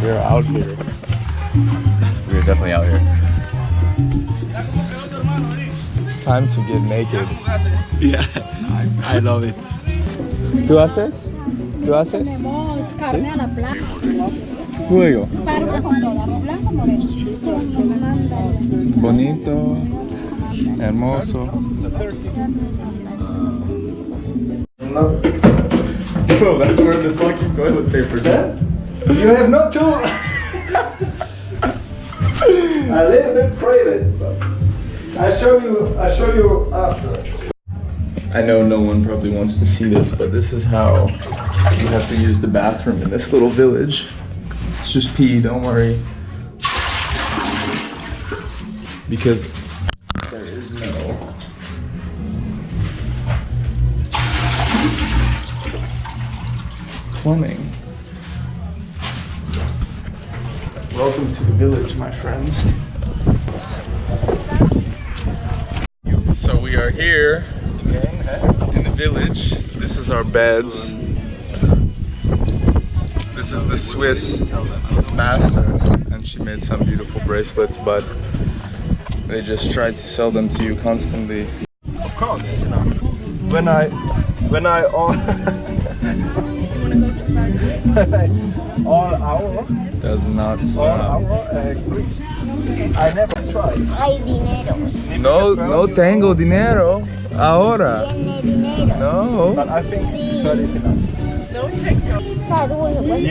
We're out here. We're definitely out here. Time to get naked. Yeah, I love it. ¿Tú haces? ¿Tú haces? Tenemos carne a la plancha. Luego. Pargo con todo, arroz blanco, moresto. Bonito. Hermoso. Bro, that's where the fucking toilet paper's at. You have not to. A little bit private, but I show you after. I know no one probably wants to see this, but this is how you have to use the bathroom in this little village. It's just pee, don't worry. Because there is no plumbing. Welcome to the village, my friends. So we are here in the village. This is our beds. This is the Swiss master, and she made some beautiful bracelets, but they just try to sell them to you constantly. Of course, it's enough. When I all hour Does not stop. I never tried. Hay dinero. No tengo dinero ahora. Tiene dinero. No. But I think that is enough. Está dulce. Pues,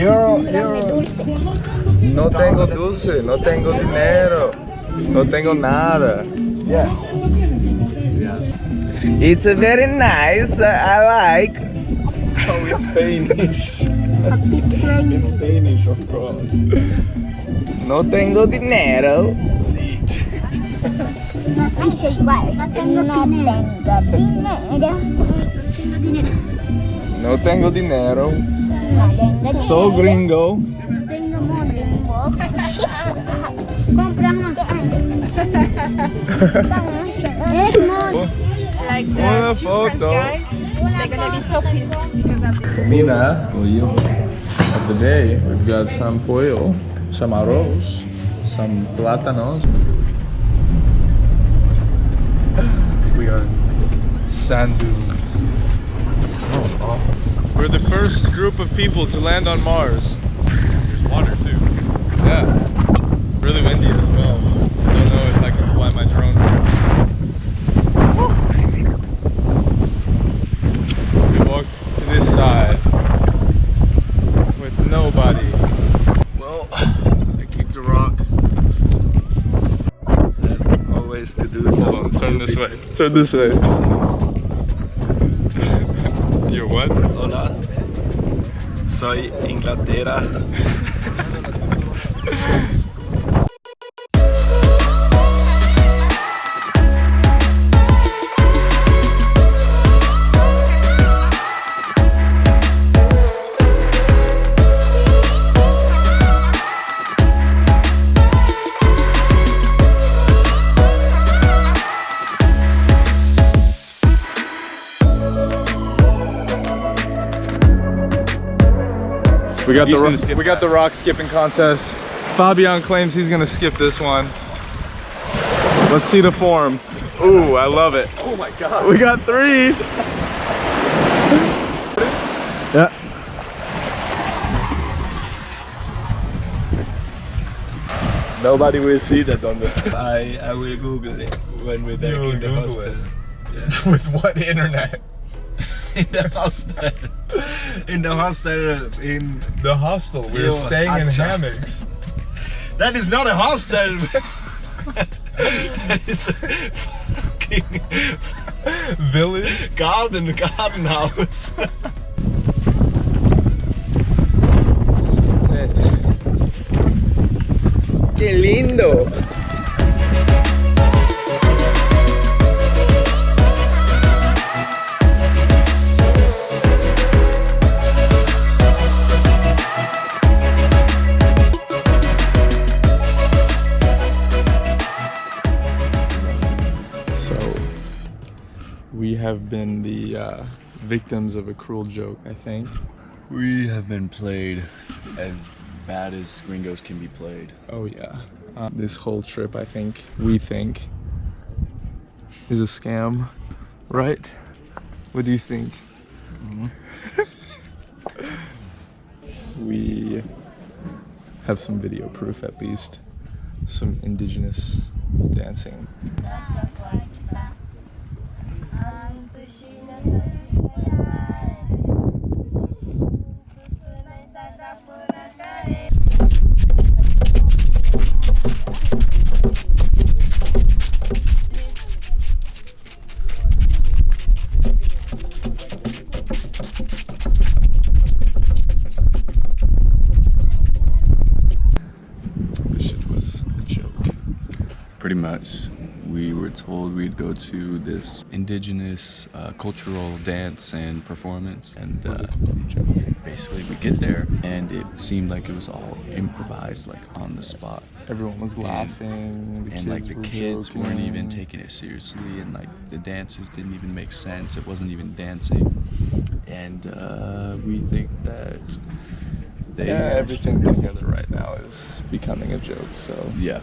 dame dulce. No tengo dulce, no tengo dinero, no tengo nada. Yeah. It's a very nice, I like. Oh, it's Spanish. It's Spanish, of course. No tengo dinero. Sí. Dice igual. No tengo dinero. No tengo dinero. No tengo So gringo. Tengo gringo. Compramos. Like Una the two French photo. guys, they're gonna be so pissed because of this. Comida of the day. We've got some pollo, some arroz, some plátanos. We are sand dunes. We're the first group of people to land on Mars. There's water too. Yeah. Really windy as well. Don't know if I can fly my drone. We walk to this side with nobody. Well, I kicked a rock. Always to do so. Turn this way. Turn this way. You're what? Hola. Soy Inglaterra. We got the rock skipping contest. Fabian claims he's gonna skip this one. Let's see the form. Ooh, I love it. Oh my god. We got 3. Yeah. Nobody will see that on the. I will Google it when we're back will in the Google hostel. it. Yeah. With what internet? In the hostel. In the hostel in The hostel. We're Yo, staying in Acha. hammocks. That is not a hostel. That is a fucking Village. garden house. Sunset. Qué lindo. We have been the victims of a cruel joke, I think. We have been played as bad as gringos can be played. Oh yeah. This whole trip, we think, is a scam, right? What do you think? We have some video proof, at least. Some indigenous dancing. Pretty much. We were told we'd go to this indigenous cultural dance and performance, and basically we get there and it seemed like it was all improvised, like on the spot. Everyone was laughing, and like the kids weren't even taking it seriously, and like the dances didn't even make sense. It wasn't even dancing, and we think that everything together right now is becoming a joke. So yeah.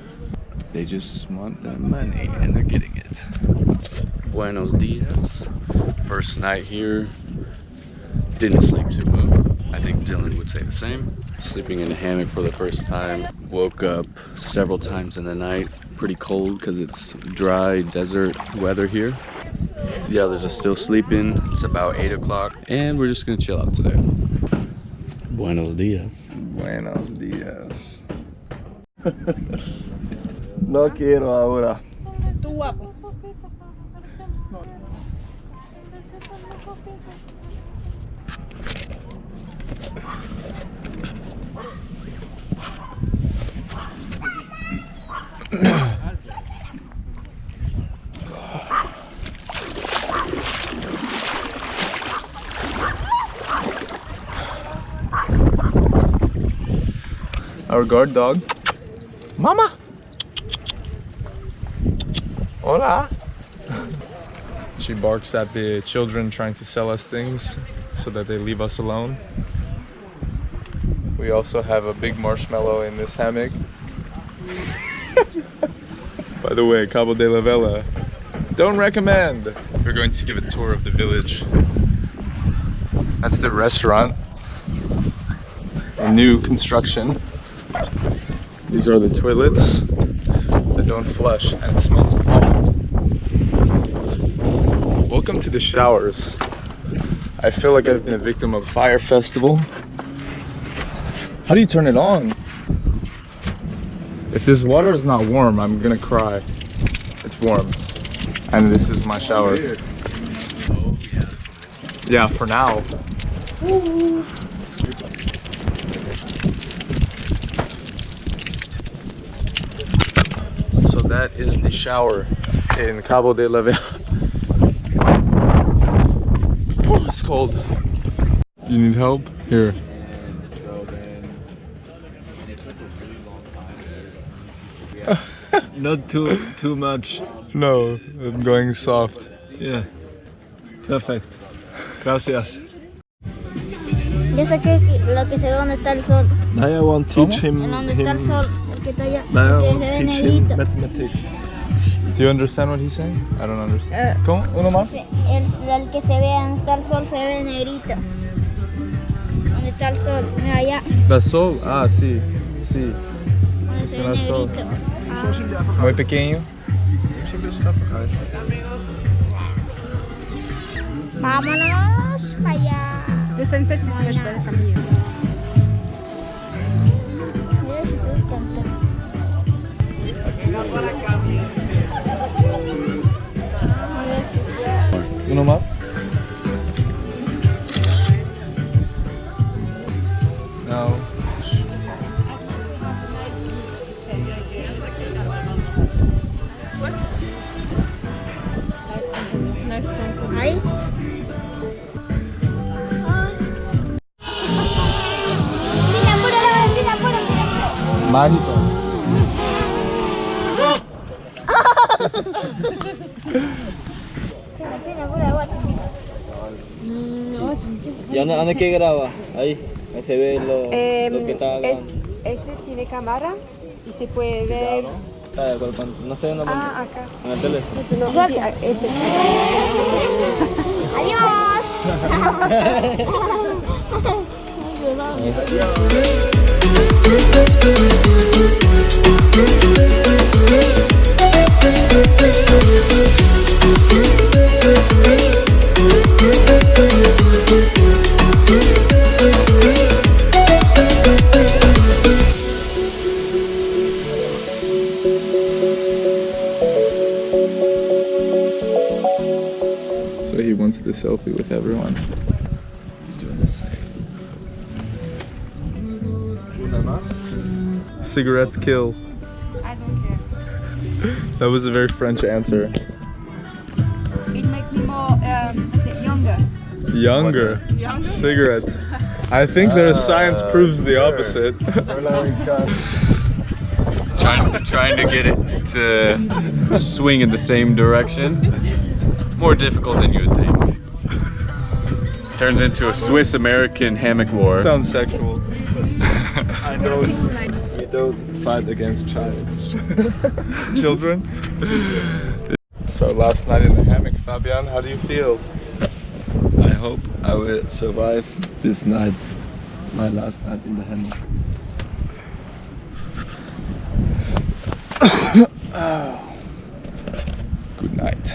They just want their money, and they're getting it. Buenos dias. First night here. Didn't sleep too well. I think Dylan would say the same. Sleeping in a hammock for the first time. Woke up several times in the night. Pretty cold because it's dry desert weather here. The others are still sleeping. It's about 8 o'clock, and we're just gonna chill out today. Buenos dias. Buenos dias. No quiero ahora. Tú guapo. Our guard dog. Mama! Hola! She barks at the children trying to sell us things so that they leave us alone. We also have a big marshmallow in this hammock. By the way, Cabo de la Vela. Don't recommend! We're going to give a tour of the village. That's the restaurant. A new construction. These are the toilets that don't flush and it smells awful. Welcome to the showers. I feel like I've been a victim of a fire festival. How do you turn it on? If this water is not warm, I'm gonna cry. It's warm. And this is my shower. Yeah, for now. So that is the shower in Cabo de la Vela. Oh, it's cold. You need help? Here. Not too much. No, I'm going soft. Yeah. Perfect. Gracias. Yo sé que lo que se ve donde está el sol. Now I want to teach him. En donde está el sol, el que está allá. Now I El que want se to ve teach him negrito. mathematics. Do you understand what he's saying? I don't understand. ¿Cómo? ¿Uno más? El que se ve donde está el sol se ve negrito. Donde está el sol, mira allá. ¿La sol? Ah, sí. Sí. Donde se Es ve una sol. negrito. Muy pequeño. Vámonos para allá. The sunset is much better from here. Mira si sos tonto. Uno más. No. Ahí. Mágico. ¿Y dónde que graba? Ahí se ve lo que está grabando. ese tiene cámara y se puede ver. No sé, no Ah, acá. en el teléfono. No, sí, ese. So he wants the selfie with everyone. He's doing this. Cigarettes kill. I don't care. That was a very French answer. It makes me more, let's say, younger. Younger. Younger? Cigarettes. I think there's science proves the opposite. Trying to get it to swing in the same direction. More difficult than you would think. Turns into a Swiss-American hammock war. Sounds sexual. I don't. We don't fight against Children. So last night in the hammock, Fabian, how do you feel? I hope I will survive this night. My last night in the hammock. Good night.